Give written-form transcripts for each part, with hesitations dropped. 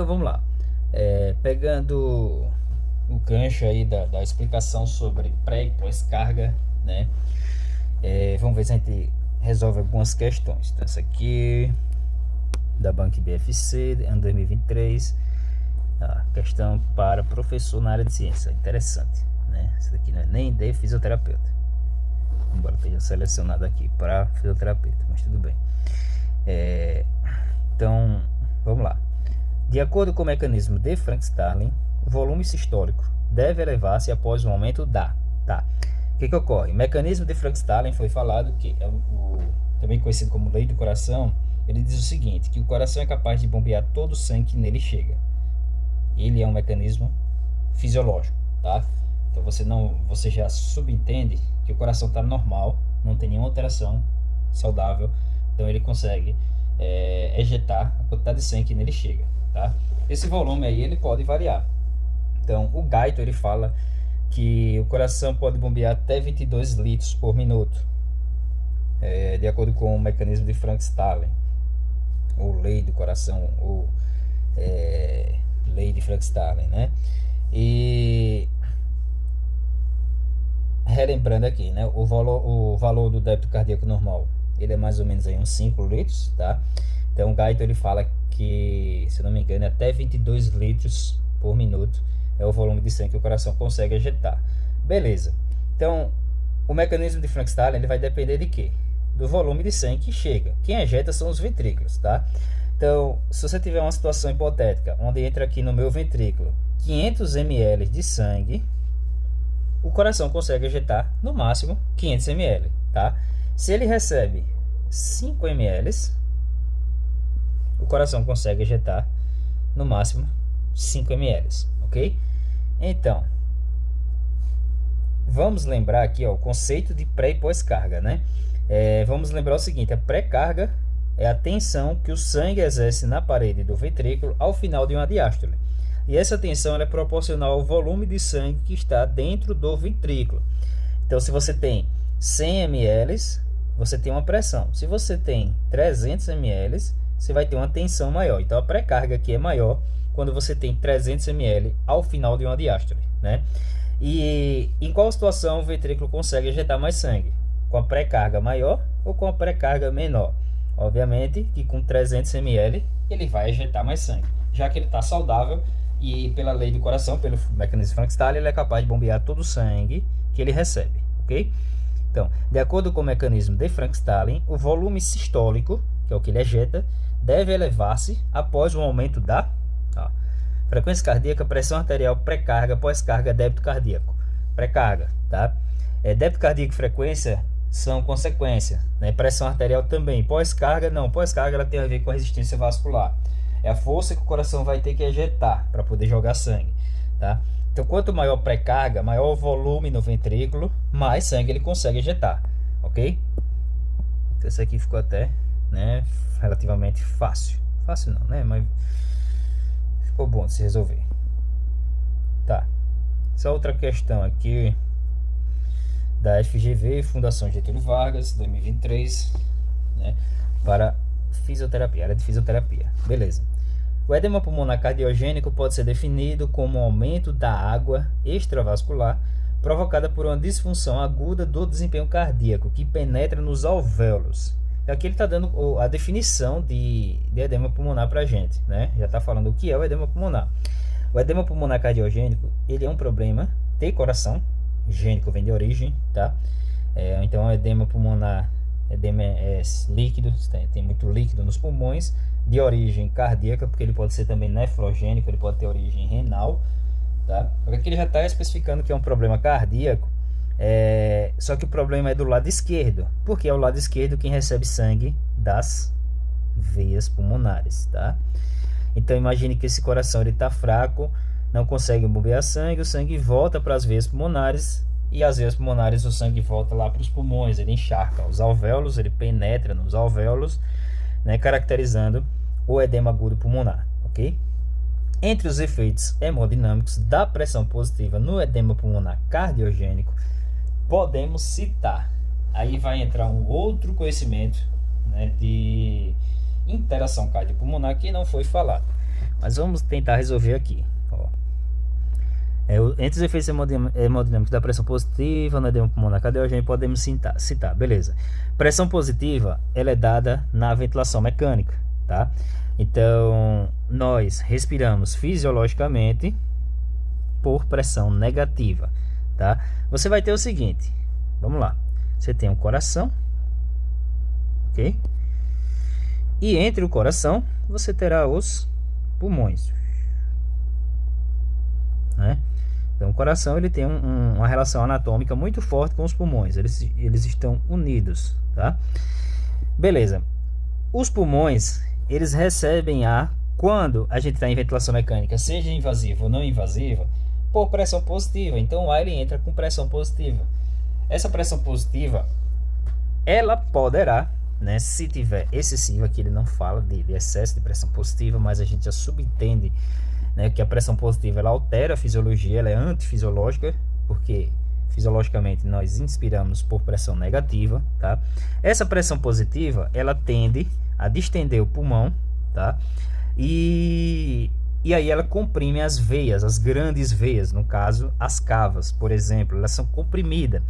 Então vamos lá. Pegando o gancho aí da explicação sobre pré e pós-carga, né? Vamos ver se a gente resolve algumas questões. Então, essa aqui da Bank BFC, ano 2023. Questão para professor na área de ciência. Interessante, né? Essa daqui não é nem de fisioterapeuta, embora tenha selecionado aqui para fisioterapeuta, mas tudo bem. Então, vamos lá. De acordo com o mecanismo de Frank-Starling, o volume sistólico deve elevar-se após o aumento da... O que ocorre? O mecanismo de Frank-Starling foi falado que é também conhecido como lei do coração. Ele diz o seguinte, que o coração é capaz de bombear todo o sangue que nele chega. Ele é um mecanismo fisiológico, tá? Então você já subentende que o coração está normal, não tem nenhuma alteração, saudável, então ele consegue ejetar a quantidade de sangue que nele chega, tá? Esse volume aí ele pode variar. Então o Guyton ele fala que o coração pode bombear até 22 litros por minuto, de acordo com o mecanismo de Frank-Starling, ou lei do coração, ou lei de Frank-Starling, né? E relembrando aqui, né, o valor do débito cardíaco normal, ele é mais ou menos aí uns 5 litros, tá? Então o Guyton ele fala que, se não me engano, até 22 litros por minuto é o volume de sangue que o coração consegue ejetar. Beleza. Então, o mecanismo de Frank-Starling ele vai depender de quê? Do volume de sangue que chega. Quem ejeta são os ventrículos, tá? Então, se você tiver uma situação hipotética, onde entra aqui no meu ventrículo 500 ml de sangue, o coração consegue ejetar no máximo 500 ml, tá? Se ele recebe 5 ml, o coração consegue ejetar no máximo 5 ml, ok? Então, vamos lembrar aqui, ó, o conceito de pré e pós-carga, né? Vamos lembrar o seguinte, a pré-carga é a tensão que o sangue exerce na parede do ventrículo ao final de uma diástole. E essa tensão ela é proporcional ao volume de sangue que está dentro do ventrículo. Então, se você tem 100 ml, você tem uma pressão. Se você tem 300 ml, você vai ter uma tensão maior. Então, a pré-carga aqui é maior quando você tem 300 ml ao final de uma diástole, né? E em qual situação o ventrículo consegue ejetar mais sangue? Com a pré-carga maior ou com a pré-carga menor? Obviamente que com 300 ml ele vai ejetar mais sangue, já que ele está saudável e pela lei do coração, pelo mecanismo Frank-Starling, ele é capaz de bombear todo o sangue que ele recebe, ok? Então, de acordo com o mecanismo de Frank-Starling, o volume sistólico, que é o que ele ejeta, deve elevar-se após o aumento da frequência cardíaca, pressão arterial, pré-carga, pós-carga, débito cardíaco. Pré-carga, tá? Débito cardíaco e frequência são consequência, né? Pressão arterial também. Pós-carga, não. Pós-carga ela tem a ver com a resistência vascular. É a força que o coração vai ter que ejetar para poder jogar sangue, tá? Então, quanto maior pré-carga, maior o volume no ventrículo, mais sangue ele consegue ejetar, ok? Então, isso aqui ficou até, né, relativamente fácil. Fácil não, né? Mas ficou bom de se resolver. Tá. Essa outra questão aqui da FGV, Fundação Getúlio Vargas, 2023, né, para fisioterapia, área de fisioterapia. Beleza. O edema pulmonar cardiogênico pode ser definido como um aumento da água extravascular provocada por uma disfunção aguda do desempenho cardíaco que penetra nos alvéolos. Aqui ele está dando a definição de edema pulmonar para a gente, né? Já está falando o que é o edema pulmonar. O edema pulmonar cardiogênico, ele é um problema de coração. Gênico vem de origem, tá? Então, o edema pulmonar, edema é líquido, tem muito líquido nos pulmões, de origem cardíaca, porque ele pode ser também nefrogênico, ele pode ter origem renal, tá? Aqui ele já está especificando que é um problema cardíaco, só que o problema é do lado esquerdo, porque é o lado esquerdo quem recebe sangue das veias pulmonares, tá? Então imagine que esse coração ele está fraco, não consegue bombear sangue, o sangue volta para as veias pulmonares, e as veias pulmonares o sangue volta lá para os pulmões, ele encharca os alvéolos, ele penetra nos alvéolos, né, caracterizando o edema agudo pulmonar, ok? Entre os efeitos hemodinâmicos da pressão positiva no edema pulmonar cardiogênico, podemos citar, aí vai entrar um outro conhecimento, né, de interação cardiopulmonar que não foi falado. Mas vamos tentar resolver aqui. Ó. Entre os efeitos hemodinâmicos da pressão positiva no edema pulmonar cardiogênico podemos citar, beleza. Pressão positiva, ela é dada na ventilação mecânica, tá? Então, nós respiramos fisiologicamente por pressão negativa, tá? Você vai ter o seguinte, vamos lá. Você tem um coração, ok? E entre o coração, você terá os pulmões, né? Então, o coração ele tem uma relação anatômica muito forte com os pulmões. Eles estão unidos, tá? Beleza. Os pulmões, eles recebem ar quando a gente está em ventilação mecânica, seja invasiva ou não invasiva, por pressão positiva. Então, o ar ele entra com pressão positiva. Essa pressão positiva, ela poderá, né, se tiver excessiva, que ele não fala de excesso de pressão positiva, mas a gente já subentende, né, que a pressão positiva ela altera a fisiologia, ela é antifisiológica, porque fisiologicamente nós inspiramos por pressão negativa, tá? Essa pressão positiva ela tende a distender o pulmão, tá? E aí ela comprime as veias, as grandes veias, no caso as cavas, por exemplo, elas são comprimidas.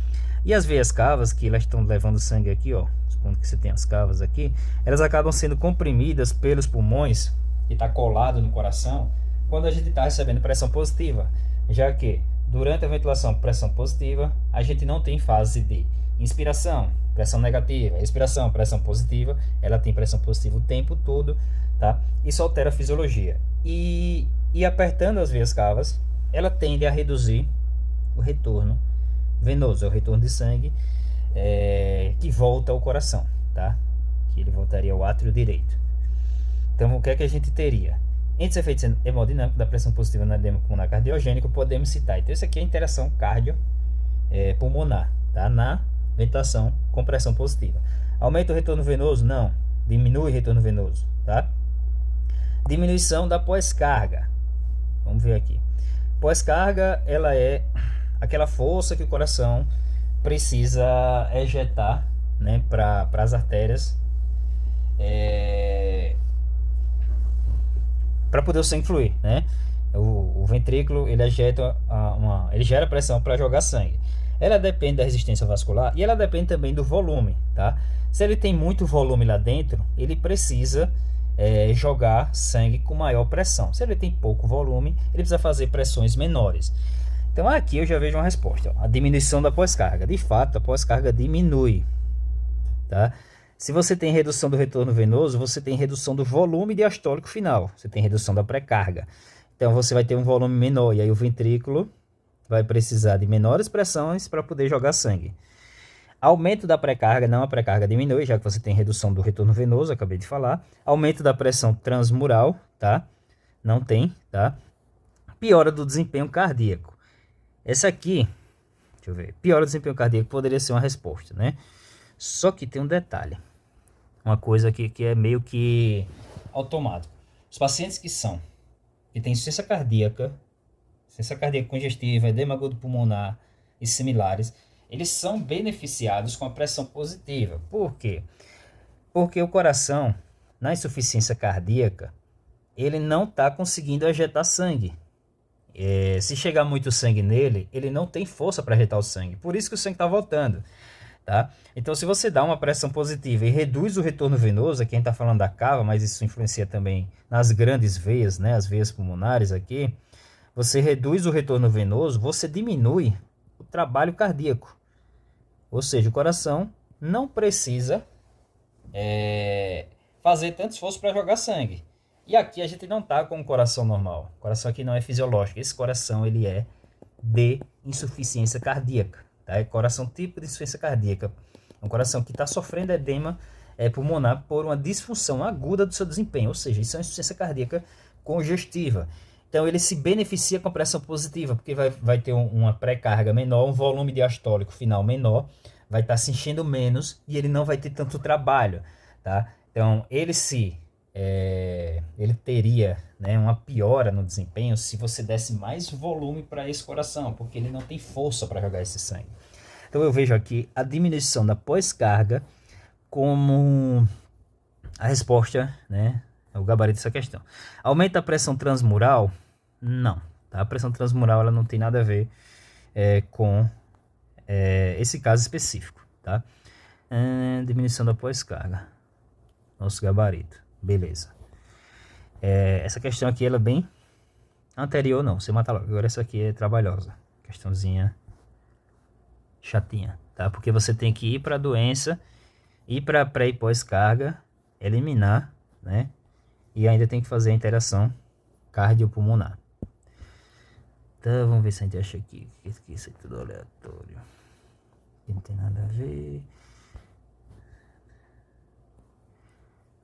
E as veias cavas, que elas estão levando sangue aqui, ó, supondo que você tem as cavas aqui, elas acabam sendo comprimidas pelos pulmões, que está colado no coração, quando a gente está recebendo pressão positiva, já que durante a ventilação pressão positiva, a gente não tem fase de inspiração, pressão negativa, expiração, pressão positiva, ela tem pressão positiva o tempo todo, tá? Isso altera a fisiologia. E apertando as veias cavas, ela tende a reduzir o retorno venoso, é o retorno de sangue que volta ao coração, tá? Que ele voltaria ao átrio direito. Então, o que é que a gente teria? Entre os efeitos hemodinâmicos da pressão positiva no edema pulmonar cardiogênico, podemos citar. Então, isso aqui é a interação cardio-pulmonar, tá? Na ventilação com pressão positiva. Aumenta o retorno venoso? Não. Diminui o retorno venoso, tá? Diminuição da pós-carga. Vamos ver aqui. Pós-carga, ela é aquela força que o coração precisa ejetar, né, para as artérias, para poder o sangue fluir, né? O ventrículo ele ejeta ele gera pressão para jogar sangue. Ela depende da resistência vascular e ela depende também do volume, tá? Se ele tem muito volume lá dentro, ele precisa jogar sangue com maior pressão. Se ele tem pouco volume, ele precisa fazer pressões menores. Então aqui eu já vejo uma resposta, ó, a diminuição da pós-carga. De fato, a pós-carga diminui, tá? Se você tem redução do retorno venoso, você tem redução do volume diastólico final. Você tem redução da pré-carga. Então você vai ter um volume menor e aí o ventrículo vai precisar de menores pressões para poder jogar sangue. Aumento da pré-carga, não, a pré-carga diminui, já que você tem redução do retorno venoso, acabei de falar. Aumento da pressão transmural, tá? Não tem, tá? Piora do desempenho cardíaco. Essa aqui, deixa eu ver, piora do desempenho cardíaco poderia ser uma resposta, né? Só que tem um detalhe. Uma coisa aqui que é meio que automático. Os pacientes que têm insuficiência cardíaca congestiva, edema agudo pulmonar e similares, eles são beneficiados com a pressão positiva. Por quê? Porque o coração, na insuficiência cardíaca, ele não está conseguindo ejetar sangue. Se chegar muito sangue nele, ele não tem força para ejetar o sangue. Por isso que o sangue está voltando. Tá? Então, se você dá uma pressão positiva e reduz o retorno venoso, aqui a gente está falando da cava, mas isso influencia também nas grandes veias, né? As veias pulmonares aqui. Você reduz o retorno venoso, você diminui o trabalho cardíaco. Ou seja, o coração não precisa fazer tanto esforço para jogar sangue. E aqui a gente não está com um coração normal. O coração aqui não é fisiológico. Esse coração ele é de insuficiência cardíaca. É coração tipo de insuficiência cardíaca. É um coração que está sofrendo edema pulmonar por uma disfunção aguda do seu desempenho. Ou seja, isso é uma insuficiência cardíaca congestiva. Então ele se beneficia com a pressão positiva, porque vai ter uma pré-carga menor, um volume diastólico final menor, vai estar se enchendo menos e ele não vai ter tanto trabalho, tá? Então ele teria, né, uma piora no desempenho se você desse mais volume para esse coração, porque ele não tem força para jogar esse sangue. Então eu vejo aqui a diminuição da pós-carga como a resposta, né, É o gabarito dessa questão. Aumenta a pressão transmural? Não. Tá? A pressão transmural ela não tem nada a ver com esse caso específico. Tá? Diminuição da pós-carga. Nosso gabarito. Beleza. Essa questão aqui ela é bem anterior, não. Você mata logo. Agora essa aqui é trabalhosa. Questãozinha chatinha. Tá? Porque você tem que ir para a doença, ir para pré e pós-carga, eliminar, né? E ainda tem que fazer a interação cardiopulmonar. Então, vamos ver se a gente acha aqui. Isso é tudo aleatório. Não tem nada a ver.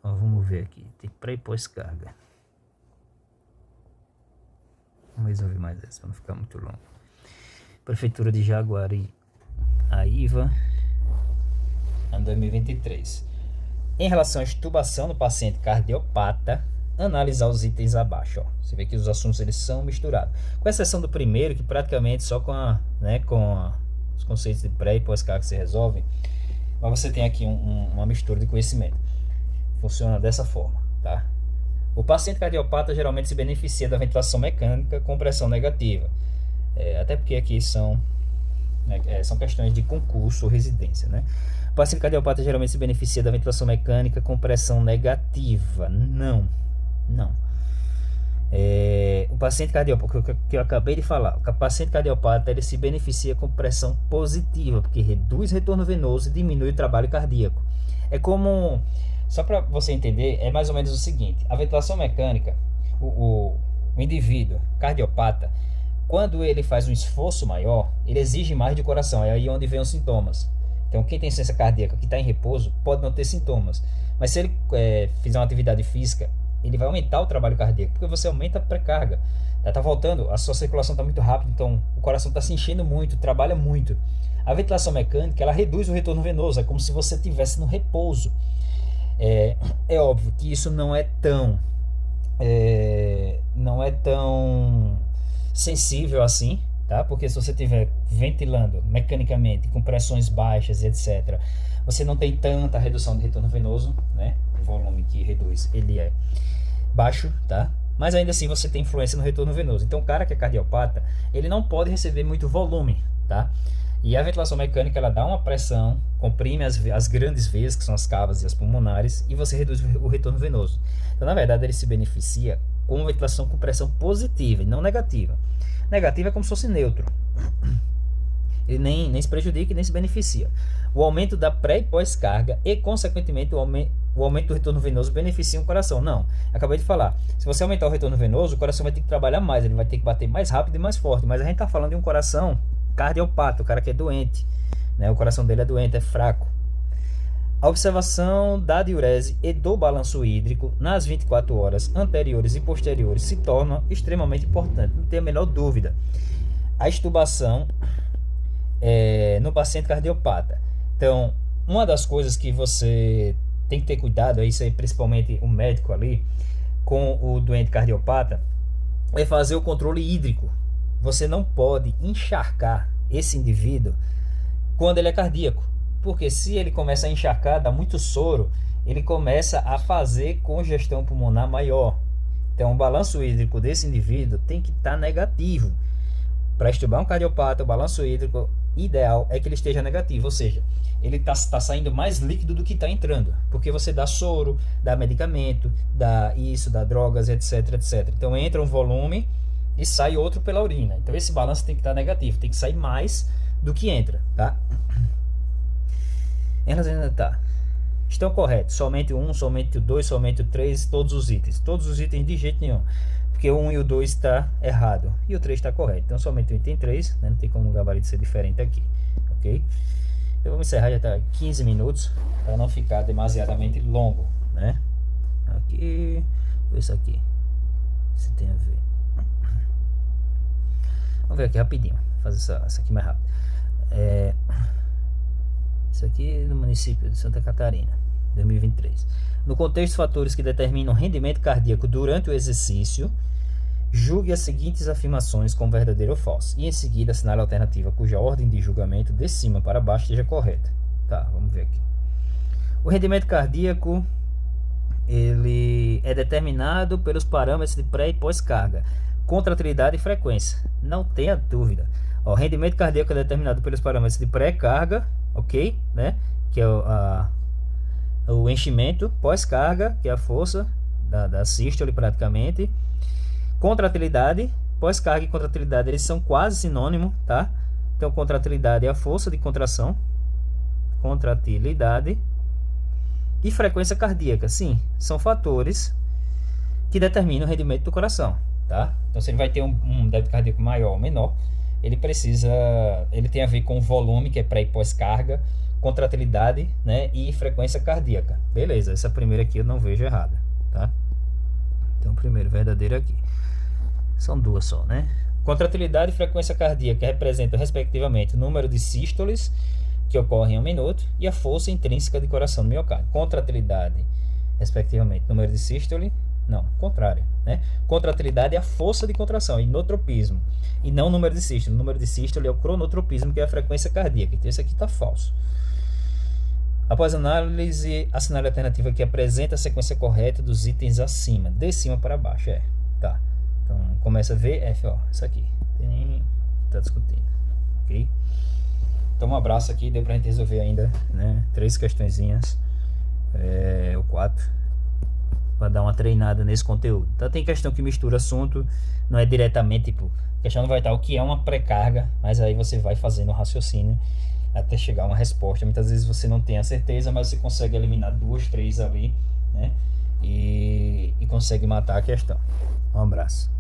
Ó, vamos ver aqui. Tem pré e pós-carga. Vamos resolver mais essa para não ficar muito longo. Prefeitura de Jaguari, AIVA, ano 2023. Em relação à extubação no paciente cardiopata, analisar os itens abaixo. Ó. Você vê que os assuntos eles são misturados. Com exceção do primeiro, que praticamente só com os conceitos de pré e pós-carga se resolvem. Mas você tem aqui uma mistura de conhecimento. Funciona dessa forma, tá? O paciente cardiopata geralmente se beneficia da ventilação mecânica com pressão negativa. Até porque aqui são questões de concurso ou residência, né? O paciente cardiopata geralmente se beneficia da ventilação mecânica com pressão negativa. Não. O paciente cardiopata, que eu acabei de falar, o paciente cardiopata ele se beneficia com pressão positiva, porque reduz retorno venoso e diminui o trabalho cardíaco. É como, só para você entender, é mais ou menos o seguinte: a ventilação mecânica, o indivíduo cardiopata, quando ele faz um esforço maior, ele exige mais de coração. É aí onde vem os sintomas. Então, quem tem insuficiência cardíaca que está em repouso pode não ter sintomas. Mas se ele fizer uma atividade física, ele vai aumentar o trabalho cardíaco, porque você aumenta a pré-carga. Está voltando, a sua circulação está muito rápida, então o coração está se enchendo muito, trabalha muito. A ventilação mecânica, ela reduz o retorno venoso, é como se você estivesse no repouso. É óbvio que isso não é tão sensível assim, tá? Porque se você estiver ventilando mecanicamente com pressões baixas e etc, você não tem tanta redução de retorno venoso, né? O volume que reduz, ele é baixo, tá? Mas ainda assim você tem influência no retorno venoso. Então o cara que é cardiopata, ele não pode receber muito volume, tá? E a ventilação mecânica, ela dá uma pressão, comprime as grandes veias, que são as cavas e as pulmonares, e você reduz o retorno venoso. Então, na verdade, ele se beneficia com ventilação com pressão positiva e não negativa. Negativa é como se fosse neutro. Ele nem se prejudica e nem se beneficia. O aumento da pré e pós-carga e, consequentemente, o aumento do retorno venoso beneficia o coração. Não, acabei de falar. Se você aumentar o retorno venoso, o coração vai ter que trabalhar mais, ele vai ter que bater mais rápido e mais forte. Mas a gente está falando de um coração cardiopata, o cara que é doente, né? O coração dele é doente, é fraco. A observação da diurese e do balanço hídrico nas 24 horas anteriores e posteriores se torna extremamente importante, não tem a menor dúvida. A extubação no paciente cardiopata. Então, uma das coisas que você tem que ter cuidado, isso aí principalmente o médico ali, com o doente cardiopata, é fazer o controle hídrico. Você não pode encharcar esse indivíduo quando ele é cardíaco, porque se ele começa a encharcar, dá muito soro, ele começa a fazer congestão pulmonar maior. Então o balanço hídrico desse indivíduo tem que estar negativo. Para extubar um cardiopata, o balanço hídrico ideal é que ele esteja negativo, ou seja, ele está saindo mais líquido do que está entrando, porque você dá soro, dá medicamento, dá drogas, etc, etc. Então entra um volume e sai outro pela urina. Então esse balanço tem que estar negativo, tem que sair mais do que entra, tá? Estão corretos, somente o 1, somente o 2, somente o 3, todos os itens de jeito nenhum, porque o 1 e o 2 está errado e o 3 está correto. Então somente o item 3, né? Não tem como o gabarito ser diferente aqui, ok? Então vamos encerrar, já está 15 minutos, para não ficar demasiadamente longo, né? Aqui, isso aqui, se tem a ver. Vamos ver aqui rapidinho, fazer essa aqui mais rápido. Isso aqui é do município de Santa Catarina, 2023. No contexto de fatores que determinam o rendimento cardíaco durante o exercício, julgue as seguintes afirmações como verdadeira ou falsa. E em seguida assinale a alternativa cuja ordem de julgamento de cima para baixo esteja correta. Tá, vamos ver aqui. O rendimento cardíaco ele é determinado pelos parâmetros de pré e pós-carga, contratilidade e frequência. Não tenha dúvida. O rendimento cardíaco é determinado pelos parâmetros de pré-carga, ok, né? Que é o enchimento, pós-carga, que é a força da sístole praticamente. Contratilidade, pós-carga e contratilidade, eles são quase sinônimos, tá? Então, contratilidade é a força de contração, contratilidade e frequência cardíaca, sim, são fatores que determinam o rendimento do coração, tá? Então, se ele vai ter um débito cardíaco maior ou menor, ele tem a ver com o volume, que é pré e pós-carga, contratilidade, né, e frequência cardíaca. Beleza, essa primeira aqui eu não vejo errada, tá? Então, primeiro verdadeiro aqui. São duas só, né? Contratilidade e frequência cardíaca representam, respectivamente, o número de sístoles que ocorrem em um minuto e a força intrínseca de coração do miocárdio. Contratilidade, respectivamente, número de sístole, não, contrário, né? Contratilidade é a força de contração, inotropismo, e não o número de sístole. O número de sístole é o cronotropismo, que é a frequência cardíaca. Então, esse aqui está falso. Após análise, assinale a alternativa que apresenta a sequência correta dos itens acima, de cima para baixo, tá. Então, começa a ver, F, ó, isso aqui, tá discutindo, ok? Então, um abraço aqui, deu pra gente resolver ainda, né, 3 questõezinhas, ou 4, para dar uma treinada nesse conteúdo. Então, tem questão que mistura assunto, não é diretamente, tipo, a questão não vai estar o que é uma pré-carga, mas aí você vai fazendo o raciocínio até chegar a uma resposta. Muitas vezes você não tem a certeza, mas você consegue eliminar 2, 3 ali, né, e consegue matar a questão. Um abraço.